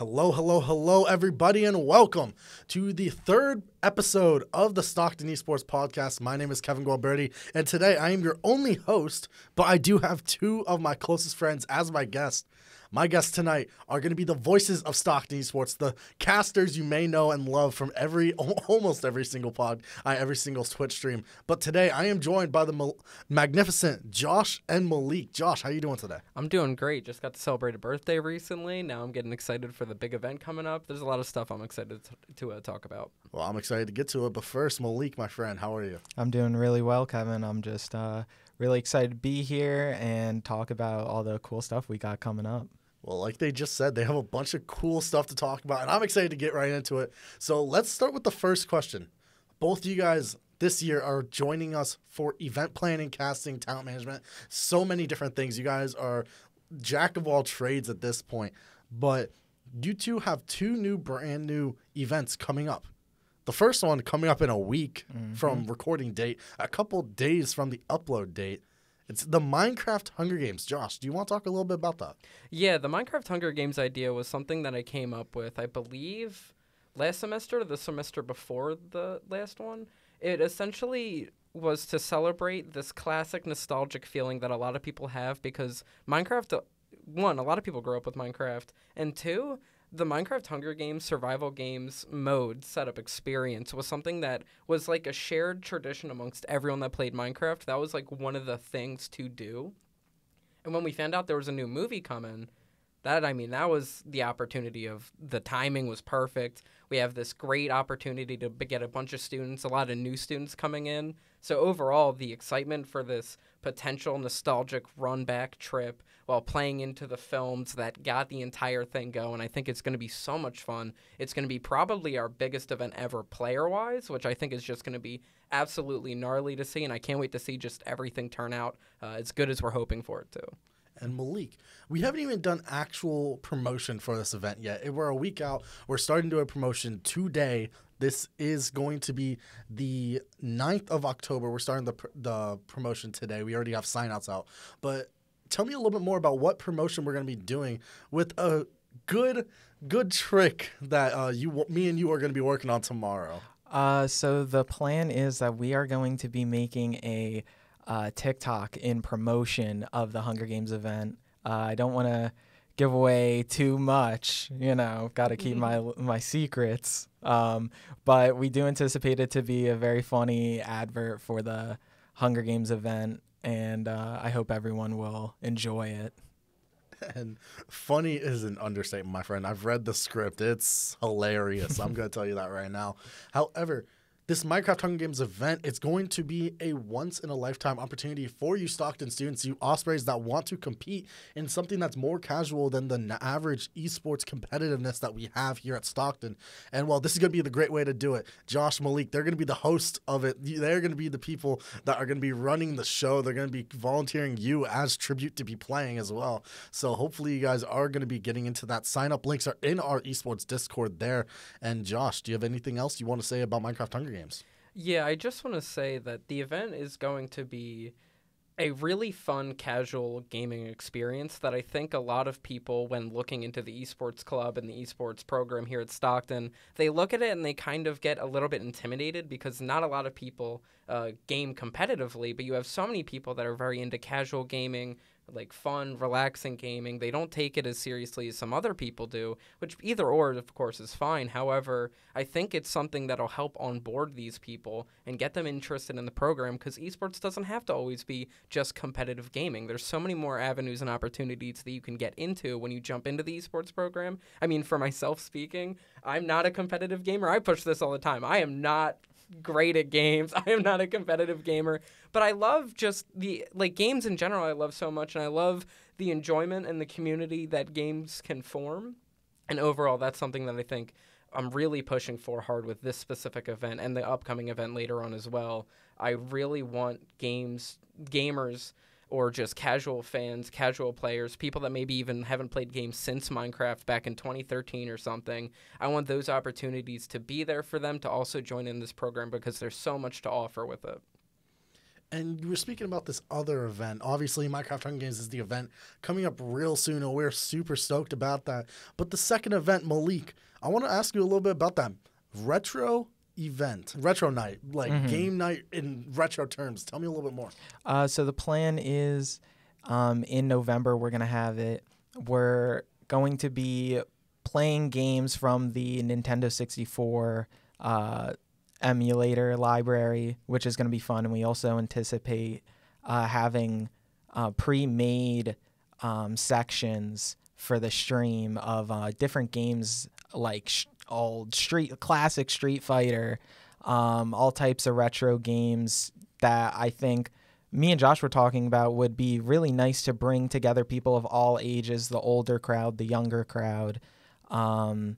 Hello, hello, hello, everybody, and welcome to the third episode of the Stockton Esports Podcast. My name is Kevin Gualberti, and today I am your only host, but I do have two of my closest friends as my guests. My guests tonight are going to be the voices of Stockton Esports, the casters you may know and love from almost every single every single Twitch stream. But today I am joined by the magnificent Josh and Malik. Josh, how you doing today? I'm doing great. Just got to celebrate a birthday recently. Now I'm getting excited for the big event coming up. There's a lot of stuff I'm excited to talk about. Well, I'm excited to get to it. But first, Malik, my friend, how are you? I'm doing really well, Kevin. I'm just really excited to be here and talk about all the cool stuff we got coming up. Well, like they just said, they have a bunch of cool stuff to talk about, and I'm excited to get right into it. So let's start with the first question. Both of you guys this year are joining us for event planning, casting, talent management, so many different things. You guys are jack of all trades at this point, but you two have two brand new events coming up. The first one coming up in a week from recording date, a couple days from the upload date. It's the Minecraft Hunger Games. Josh, do you want to talk a little bit about that? Yeah, the Minecraft Hunger Games idea was something that I came up with, I believe, last semester or the semester before the last one. It essentially was to celebrate this classic nostalgic feeling that a lot of people have because Minecraft, one, a lot of people grew up with Minecraft, and two, the Minecraft Hunger Games survival games mode setup experience was something that was like a shared tradition amongst everyone that played Minecraft. That was like one of the things to do. And when we found out there was a new movie coming, that was the opportunity of the timing was perfect. We have this great opportunity to get a bunch of students, a lot of new students coming in. So overall, the excitement for this potential nostalgic run-back trip while playing into the films that got the entire thing going, I think it's going to be so much fun. It's going to be probably our biggest event ever player-wise, which I think is just going to be absolutely gnarly to see, and I can't wait to see just everything turn out as good as we're hoping for it to. And Malik, we haven't even done actual promotion for this event yet. We're a week out. We're starting to do a promotion today. This is going to be the 9th of October. We're starting the promotion today. We already have sign-outs out. But tell me a little bit more about what promotion we're going to be doing with a good trick that me and you are going to be working on tomorrow. So the plan is that we are going to be making a TikTok in promotion of the Hunger Games event. I don't want to give away too much, got to keep my secrets. But we do anticipate it to be a very funny advert for the Hunger Games event, and I hope everyone will enjoy it. And funny is an understatement, my friend. I've read the script. It's hilarious. I'm going to tell you that right now. However, this Minecraft Hunger Games event, it's going to be a once-in-a-lifetime opportunity for you Stockton students, you Ospreys that want to compete in something that's more casual than the average esports competitiveness that we have here at Stockton. And while this is going to be the great way to do it, Josh, Malik, they're going to be the host of it. They're going to be the people that are going to be running the show. They're going to be volunteering you as tribute to be playing as well. So hopefully you guys are going to be getting into that. Sign-up links are in our esports Discord there. And Josh, do you have anything else you want to say about Minecraft Hunger Games? Yeah, I just want to say that the event is going to be a really fun, casual gaming experience that I think a lot of people, when looking into the esports club and the esports program here at Stockton, they look at it and they kind of get a little bit intimidated because not a lot of people game competitively, but you have so many people that are very into casual gaming, like fun, relaxing gaming. They don't take it as seriously as some other people do, which either or, of course, is fine. However, I think it's something that'll help onboard these people and get them interested in the program because esports doesn't have to always be just competitive gaming. There's so many more avenues and opportunities that you can get into when you jump into the esports program. I mean, for myself speaking, I'm not a competitive gamer. I push this all the time. I am not great at games. I am not a competitive gamer, but I love just games in general. I love so much, and I love the enjoyment and the community that games can form. And overall, that's something that I think I'm really pushing for hard with this specific event and the upcoming event later on as well. I really want gamers, or just casual fans, casual players, people that maybe even haven't played games since Minecraft back in 2013 or something. I want those opportunities to be there for them to also join in this program because there's so much to offer with it. And you were speaking about this other event. Obviously, Minecraft Hunger Games is the event coming up real soon, and we're super stoked about that. But the second event, Malik, I want to ask you a little bit about that retro event, retro night, like game night in retro terms. Tell me a little bit more. So the plan is in November we're going to have it. We're going to be playing games from the Nintendo 64 emulator library, which is going to be fun. And we also anticipate having pre-made sections for the stream of different games like old classic Street Fighter, all types of retro games that I think me and Josh were talking about would be really nice to bring together people of all ages, the older crowd, the younger crowd. And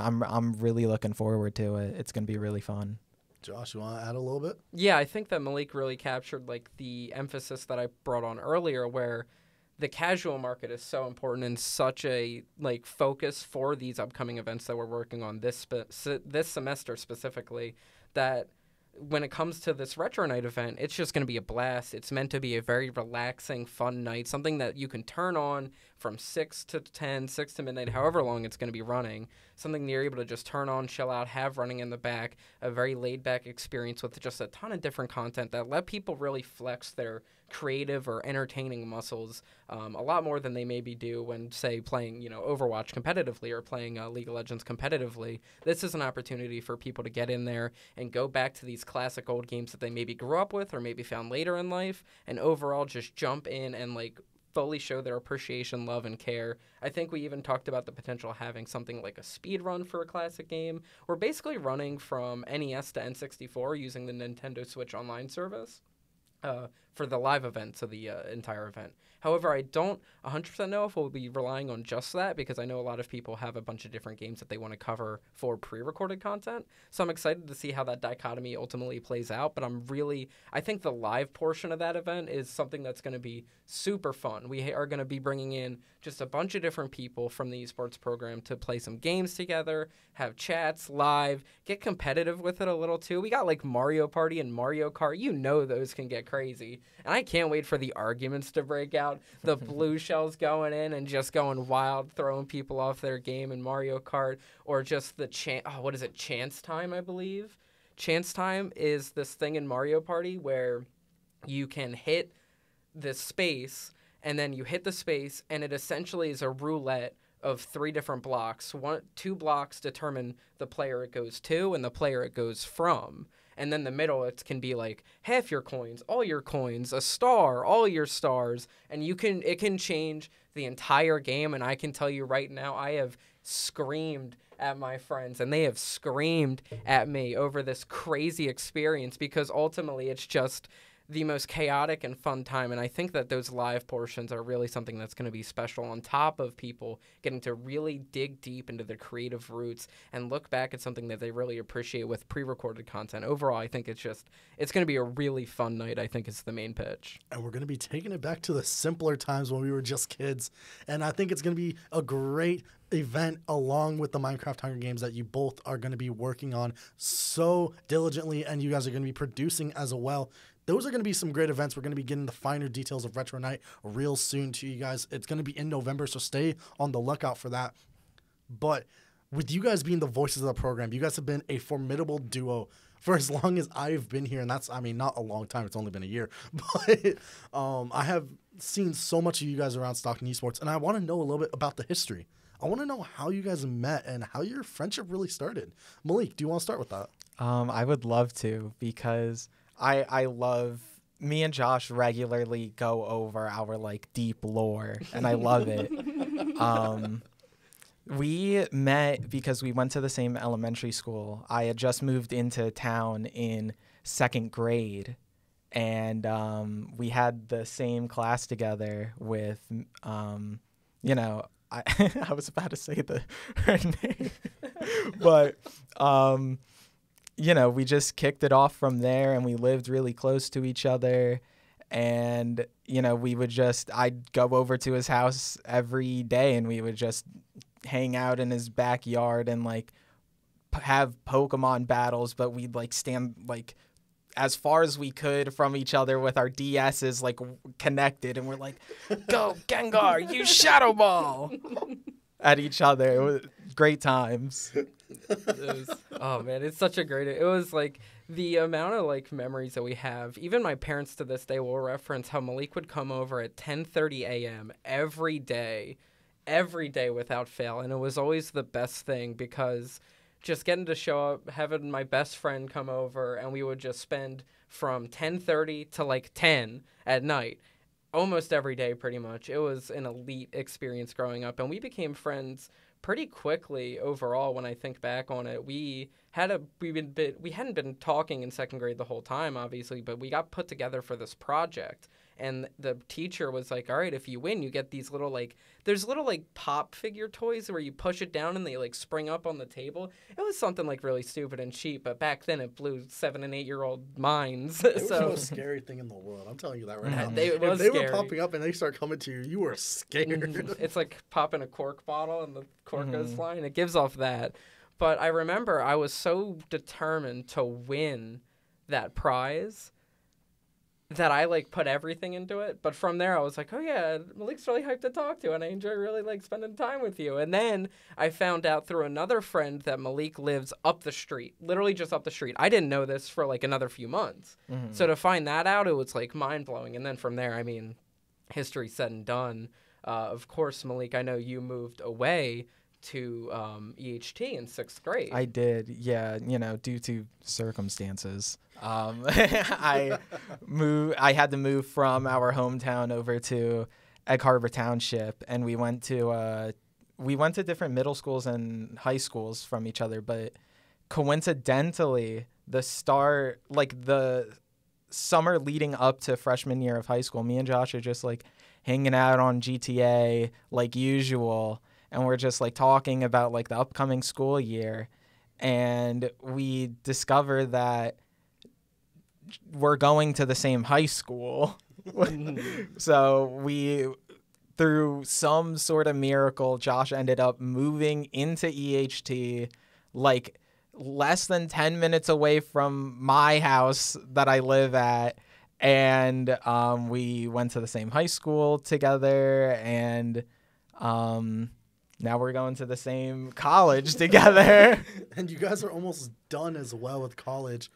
I'm really looking forward to it. It's going to be really fun. Josh, you want to add a little bit? Yeah, I think that Malik really captured like the emphasis that I brought on earlier, where the casual market is so important and such a like focus for these upcoming events that we're working on this semester specifically, that when it comes to this retro night event, it's just going to be a blast. It's meant to be a very relaxing, fun night, something that you can turn on from 6 to 10, 6 to midnight, however long it's going to be running, something that you're able to just turn on, chill out, have running in the back, a very laid-back experience with just a ton of different content that let people really flex their creative or entertaining muscles a lot more than they maybe do when, say, playing, Overwatch competitively or playing League of Legends competitively. This is an opportunity for people to get in there and go back to these classic old games that they maybe grew up with or maybe found later in life, and overall just jump in and, fully show their appreciation, love, and care. I think we even talked about the potential of having something like a speed run for a classic game. We're basically running from NES to N64 using the Nintendo Switch Online service for the live events of the entire event. However, I don't 100% know if we'll be relying on just that, because I know a lot of people have a bunch of different games that they want to cover for pre-recorded content. So I'm excited to see how that dichotomy ultimately plays out. But I think the live portion of that event is something that's going to be super fun. We are going to be bringing in just a bunch of different people from the esports program to play some games together, have chats live, get competitive with it a little too. We got like Mario Party and Mario Kart. Those can get crazy. And I can't wait for the arguments to break out. The blue shells going in and just going wild, throwing people off their game in Mario Kart, or just the Chance Time, I believe. Chance Time is this thing in Mario Party where you can hit this space, and then you hit the space, and it essentially is a roulette of 3 different blocks. 2 blocks determine the player it goes to and the player it goes from. And then the middle, it can be like half your coins, all your coins, a star, all your stars. And it can change the entire game. And I can tell you right now, I have screamed at my friends and they have screamed at me over this crazy experience, because ultimately it's just the most chaotic and fun time. And I think that those live portions are really something that's going to be special, on top of people getting to really dig deep into their creative roots and look back at something that they really appreciate with pre-recorded content. Overall, I think it's going to be a really fun night, I think is the main pitch. And we're going to be taking it back to the simpler times when we were just kids. And I think it's going to be a great event along with the Minecraft Hunger Games that you both are going to be working on so diligently, and you guys are going to be producing as well. Those are going to be some great events. We're going to be getting the finer details of Retro Night real soon to you guys. It's going to be in November, so stay on the lookout for that. But with you guys being the voices of the program, you guys have been a formidable duo for as long as I've been here. And that's, not a long time. It's only been a year. But I have seen so much of you guys around Stockton Esports, and I want to know a little bit about the history. I want to know how you guys met and how your friendship really started. Malik, do you want to start with that? I would love to, because I love, me and Josh regularly go over our deep lore, and I love it. We met because we went to the same elementary school. I had just moved into town in 2nd grade, and we had the same class together with, I was about to say her name, but we just kicked it off from there, and we lived really close to each other. And, I'd go over to his house every day, and we would just hang out in his backyard and have Pokemon battles, but we'd stand as far as we could from each other with our DSs like connected, and we're like, "Go Gengar, use Shadow Ball!" at each other. It was great times. Oh man, it's such a great. It was like the amount of like memories that we have. Even my parents to this day will reference how Malik would come over at 10:30 a.m. every day without fail, and it was always the best thing because just getting to show up, having my best friend come over, and we would just spend from 10:30 to like 10 at night, almost every day pretty much. It was an elite experience growing up, and we became friends pretty quickly overall. When I think back on it, we hadn't been talking in second grade the whole time, obviously, but we got put together for this project. And the teacher was like, all right, if you win, you get these little, like, there's little, like, pop figure toys where you push it down and they, like, spring up on the table. It was something, like, really stupid and cheap, but back then it blew 7- and 8-year-old minds. It was the most scary thing in the world. I'm telling you that right now. If they scary. were popping up and they start coming to you, you were scared. It's like popping a cork bottle and the cork goes flying. It gives off that. But I remember I was so determined to win that prize that I, like, put everything into it. But from there, I was like, oh, yeah, Malik's really hyped to talk to, and I enjoy really, like, spending time with you. And then I found out through another friend that Malik lives up the street, literally just up the street. I didn't know this for, like, another few months. So to find that out, it was, like, mind-blowing. And then from there, I mean, history said and done. Of course, Malik, I know you moved away to EHT in 6th grade. I did, yeah, due to circumstances. I had to move from our hometown over to Egg Harbor Township, and we went to different middle schools and high schools from each other, but coincidentally, the summer leading up to freshman year of high school, me and Josh are just like hanging out on GTA like usual, and we're just like talking about like the upcoming school year, and we discover that we're going to the same high school. So through some sort of miracle, Josh ended up moving into EHT like less than 10 minutes away from my house that I live at. And we went to the same high school together, and now we're going to the same college together. And you guys are almost done as well with college.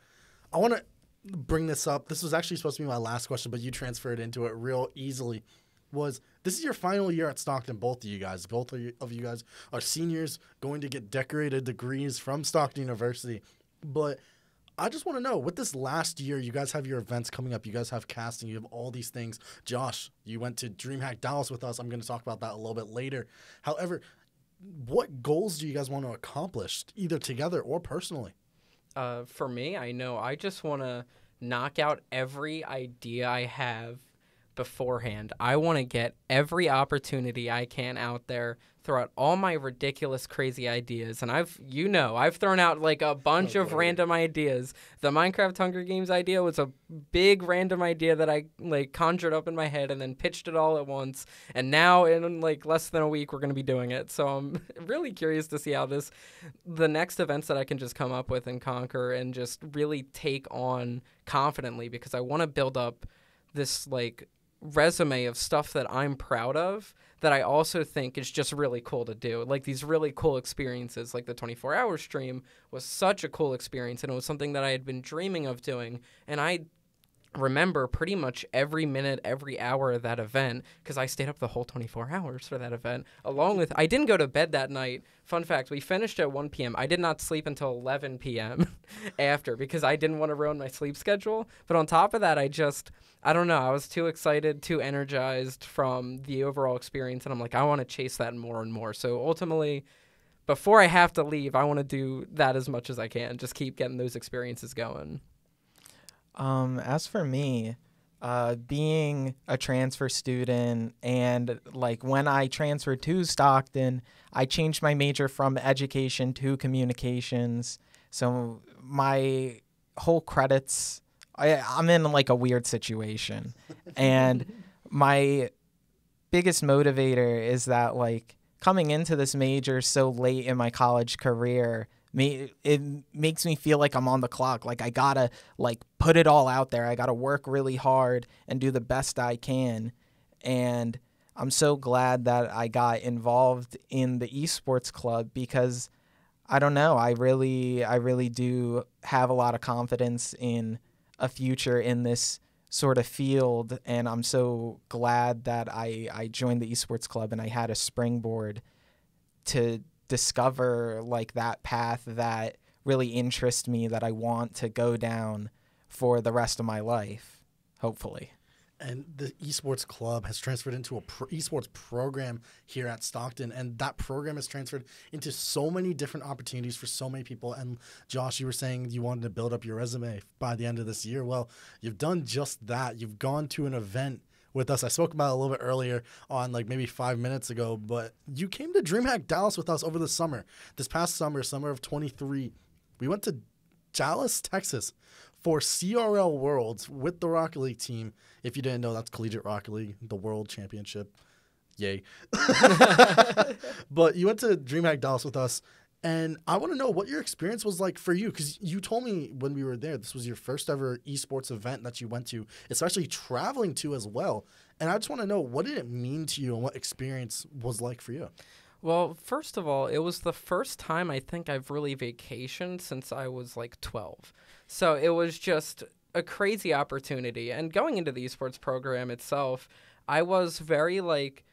I want to bring this up. This was actually supposed to be my last question, but you transferred into it real easily. This is your final year at Stockton, both of you guys. Both of you guys are seniors going to get decorated degrees from Stockton University. But I just want to know, with this last year, you guys have your events coming up. You guys have casting. You have all these things. Josh, you went to DreamHack Dallas with us. I'm going to talk about that a little bit later. However, what goals do you guys want to accomplish, either together or personally? For me, I know I just want to knock out every idea I have beforehand. I want to get every opportunity I can out there, throw out all my ridiculous, crazy ideas. And I've thrown out like a bunch of random ideas. The Minecraft Hunger Games idea was a big random idea that I like conjured up in my head and then pitched it all at once. And now in like less than a week, we're going to be doing it. So I'm really curious to see how the next events that I can just come up with and conquer and just really take on confidently, because I want to build up this like resume of stuff that I'm proud of, that I also think is just really cool to do. Like these really cool experiences, like the 24-hour stream was such a cool experience, and it was something that I had been dreaming of doing. And I remember pretty much every minute, every hour of that event, because I stayed up the whole 24 hours for that event. I didn't go to bed that night. Fun fact, we finished at 1 p.m. I did not sleep until 11 p.m. after, because I didn't want to ruin my sleep schedule. But on top of that, I don't know, I was too excited, too energized from the overall experience, and I'm like, I want to chase that more and more. So ultimately, before I have to leave, I want to do that as much as I can, just keep getting those experiences going. As for me, being a transfer student, and like when I transferred to Stockton, I changed my major from education to communications. So my whole credits, I'm in like a weird situation. And my biggest motivator is that like coming into this major so late in my college career it makes me feel like I'm on the clock. Like I gotta like put it all out there. I gotta work really hard and do the best I can. And I'm so glad that I got involved in the esports club because I don't know, I really do have a lot of confidence in a future in this sort of field, and I'm so glad that I joined the esports club and I had a springboard to discover like that path that really interests me, that I want to go down for the rest of my life, hopefully. And the esports club has transferred into a esports program here at Stockton, and that program has transferred into so many different opportunities for so many people. And Josh, you were saying you wanted to build up your resume by the end of this year. Well, you've done just that. You've gone to an event with us. I spoke about it a little bit earlier on, like maybe 5 minutes ago, but you came to DreamHack Dallas with us over the summer. This past summer of 23, we went to Dallas, Texas for CRL Worlds with the Rocket League team. If you didn't know, that's Collegiate Rocket League, the World Championship. Yay. But you went to DreamHack Dallas with us, and I want to know what your experience was like for you, because you told me when we were there, this was your first ever esports event that you went to, especially traveling to as well. And I just want to know, what did it mean to you and what experience was like for you? Well, first of all, it was the first time I think I've really vacationed since I was like 12. So it was just a crazy opportunity. And going into the esports program itself, I was very like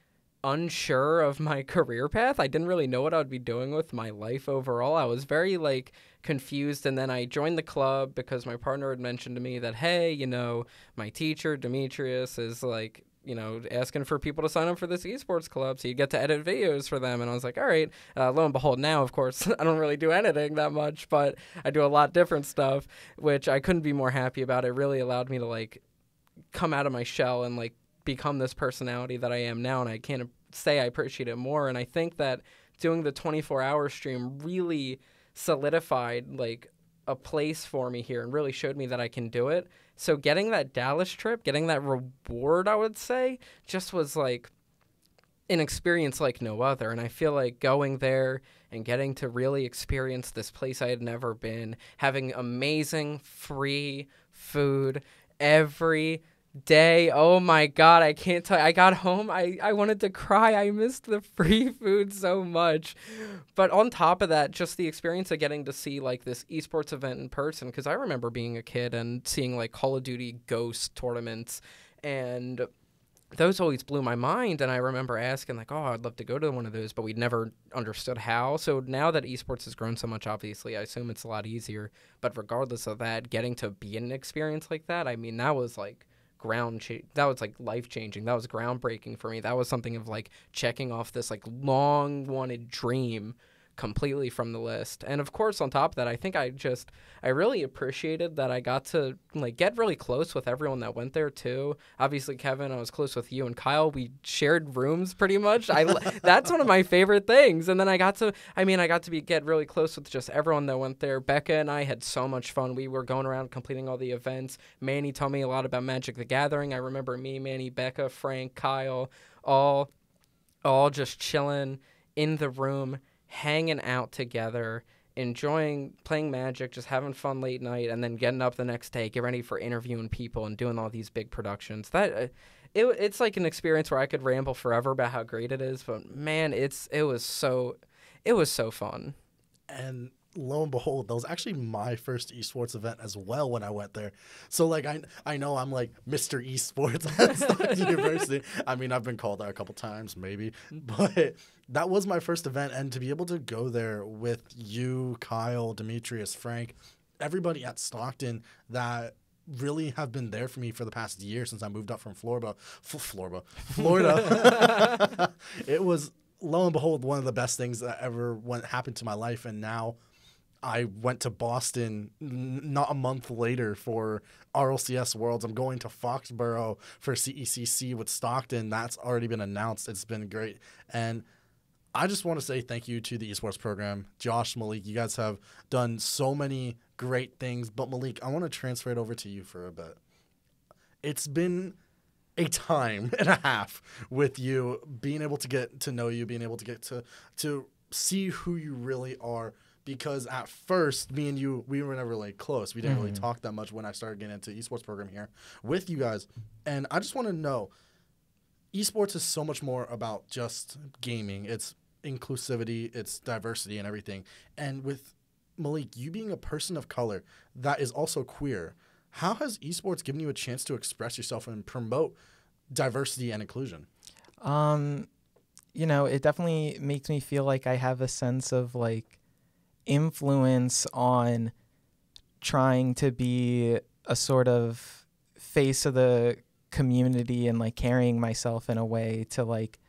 unsure of my career path. I didn't really know what I would be doing with my life overall. I was very like confused, and then I joined the club because my partner had mentioned to me that, hey, you know, my teacher Demetrius is like, you know, asking for people to sign up for this esports club so you get to edit videos for them. And I was like, all right. Lo and behold, now, of course, I don't really do editing that much, but I do a lot different stuff, which I couldn't be more happy about. It really allowed me to like come out of my shell and like become this personality that I am now. And I can't say I appreciate it more. And I think that doing the 24-hour stream really solidified like a place for me here and really showed me that I can do it. So getting that Dallas trip, getting that reward, I would say, just was like an experience like no other. And I feel like going there and getting to really experience this place I had never been, having amazing free food every day. Oh my God, I can't tell you. I got home, I wanted to cry. I missed the free food so much. But on top of that, just the experience of getting to see like this esports event in person, because I remember being a kid and seeing like Call of Duty Ghost tournaments, and those always blew my mind. And I remember asking like, oh, I'd love to go to one of those, but we'd never understood how. So now that esports has grown so much, obviously, I assume it's a lot easier. But regardless of that, getting to be in an experience like that, I mean, that was like that was like life-changing. That was groundbreaking for me. That was something of like checking off this like long-wanted dream completely from the list. And of course, on top of that, I think I really appreciated that I got to like get really close with everyone that went there too. Obviously, Kevin, I was close with you, and Kyle, we shared rooms pretty much. That's one of my favorite things. And then I got to get really close with just everyone that went there. Becca and I had so much fun. We were going around completing all the events. Manny told me a lot about Magic the Gathering. I remember me, Manny, Becca, Frank, Kyle, all just chilling in the room, hanging out together, enjoying playing Magic, just having fun late night, and then getting up the next day, get ready for interviewing people and doing all these big productions. That it's like an experience where I could ramble forever about how great it is, but man, it was so fun. And lo and behold, that was actually my first esports event as well when I went there. So like I know I'm like Mr. Esports at Stockton University. I mean, I've been called that a couple times maybe, but that was my first event, and to be able to go there with you, Kyle, Demetrius, Frank, everybody at Stockton that really have been there for me for the past year since I moved up from Florida. It was, lo and behold, one of the best things that ever happened to my life. And now I went to Boston not a month later for RLCS Worlds. I'm going to Foxborough for CECC with Stockton. That's already been announced. It's been great. And I just want to say thank you to the esports program. Josh, Malik, you guys have done so many great things. But Malik, I want to transfer it over to you for a bit. It's been a time and a half with you, being able to get to know you, being able to get to see who you really are, because at first, me and you, we were never like close. We didn't really talk that much when I started getting into esports program here with you guys. And I just want to know, esports is so much more about just gaming. It's inclusivity, it's diversity and everything. And with Malik, you being a person of color that is also queer, how has esports given you a chance to express yourself and promote diversity and inclusion? You know, it definitely makes me feel like I have a sense of like influence on trying to be a sort of face of the community and like carrying myself in a way to like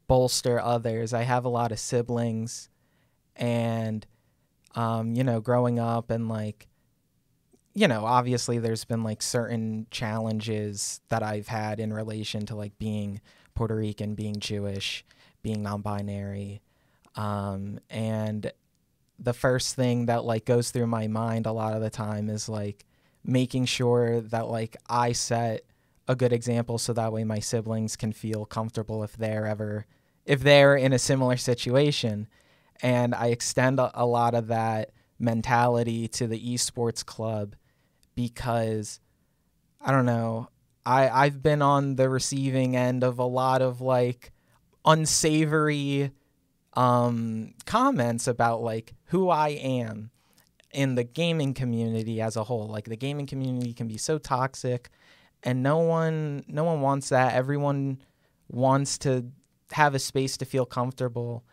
bolster others. I have a lot of siblings, and you know, growing up and like, you know, obviously there's been like certain challenges that I've had in relation to like being Puerto Rican, being Jewish, being non-binary. And the first thing that like goes through my mind a lot of the time is like making sure that like I set a good example so that way my siblings can feel comfortable if they're in a similar situation. And I extend a lot of that mentality to the esports club because, I don't know, I've been on the receiving end of a lot of like unsavory comments about like who I am in the gaming community as a whole. Like the gaming community can be so toxic, and no one wants that. Everyone wants to have a space to feel comfortable,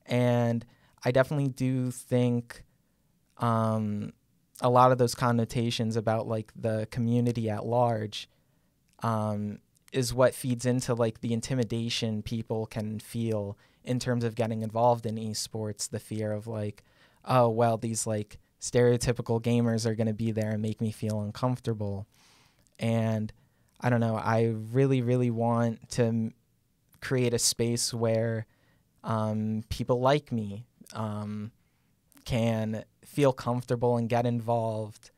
and I definitely do think a lot of those connotations about like the community at large is what feeds into like the intimidation people can feel in terms of getting involved in esports. The fear of like, oh, well, these like stereotypical gamers are going to be there and make me feel uncomfortable. And I don't know, I really, really want to create a space where people like me can feel comfortable and get involved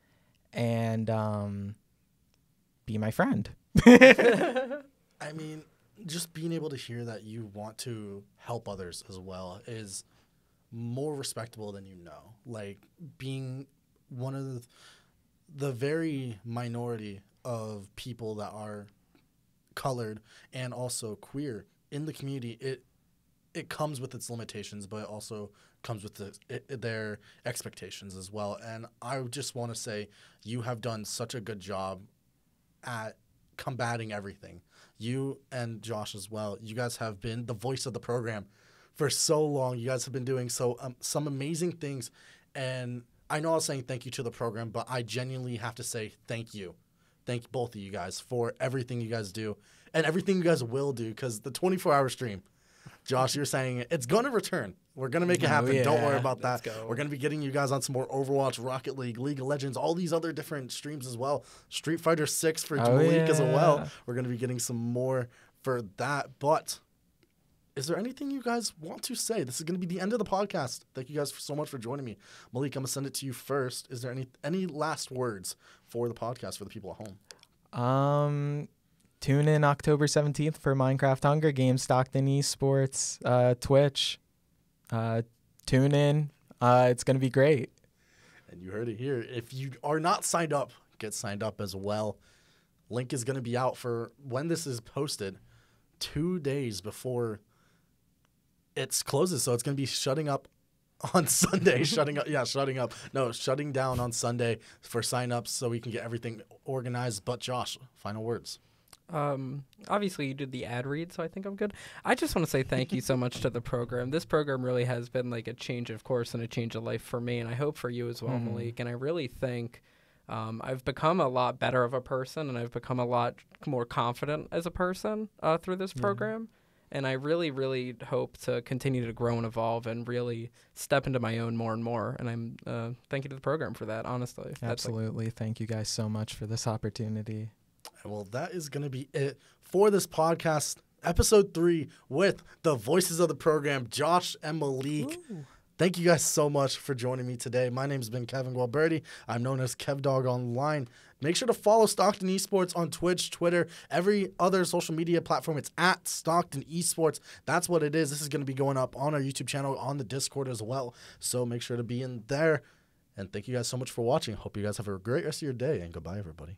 and be my friend. I mean, just being able to hear that you want to help others as well is more respectable than you know. Like, being one of the very minority of people that are colored and also queer in the community, it comes with its limitations, but it also comes with their expectations as well. And I just want to say you have done such a good job at combating everything. You and Josh as well. You guys have been the voice of the program for so long. You guys have been doing some amazing things. And I know I was saying thank you to the program, but I genuinely have to say thank you. Thank both of you guys for everything you guys do and everything you guys will do, because the 24-hour stream, Josh, you're saying it's going to return. We're going to make it happen. Yeah. Don't worry about that. Let's go. We're going to be getting you guys on some more Overwatch, Rocket League, League of Legends, all these other different streams as well. Street Fighter 6 for Malik as well. We're going to be getting some more for that. But is there anything you guys want to say? This is going to be the end of the podcast. Thank you guys so much for joining me. Malik, I'm going to send it to you first. Is there any last words for the podcast for the people at home? Tune in October 17th for Minecraft Hunger Games, Stockton Esports, Twitch. Tune in. It's going to be great. And you heard it here. If you are not signed up, get signed up as well. Link is going to be out for when this is posted 2 days before it closes. So it's going to be shutting up on Sunday. shutting down on Sunday for sign-ups so we can get everything organized. But Josh, final words. Obviously you did the ad read, so I think I'm good. I just want to say thank you so much to the program. This program really has been like a change of course and a change of life for me, and I hope for you as well, Malik. And I really think I've become a lot better of a person, and I've become a lot more confident as a person through this program. And I really, really hope to continue to grow and evolve and really step into my own more and more. And I'm thank you to the program for that, honestly. Absolutely. Thank you guys so much for this opportunity. Well, that is going to be it for this podcast, episode 3, with the voices of the program, Josh and Malik. Ooh. Thank you guys so much for joining me today. My name's been Kevin Gualberti. I'm known as KevDog online. Make sure to follow Stockton Esports on Twitch, Twitter, every other social media platform. It's at Stockton Esports. That's what it is. This is going to be going up on our YouTube channel, on the Discord as well. So make sure to be in there. And thank you guys so much for watching. Hope you guys have a great rest of your day. And goodbye, everybody.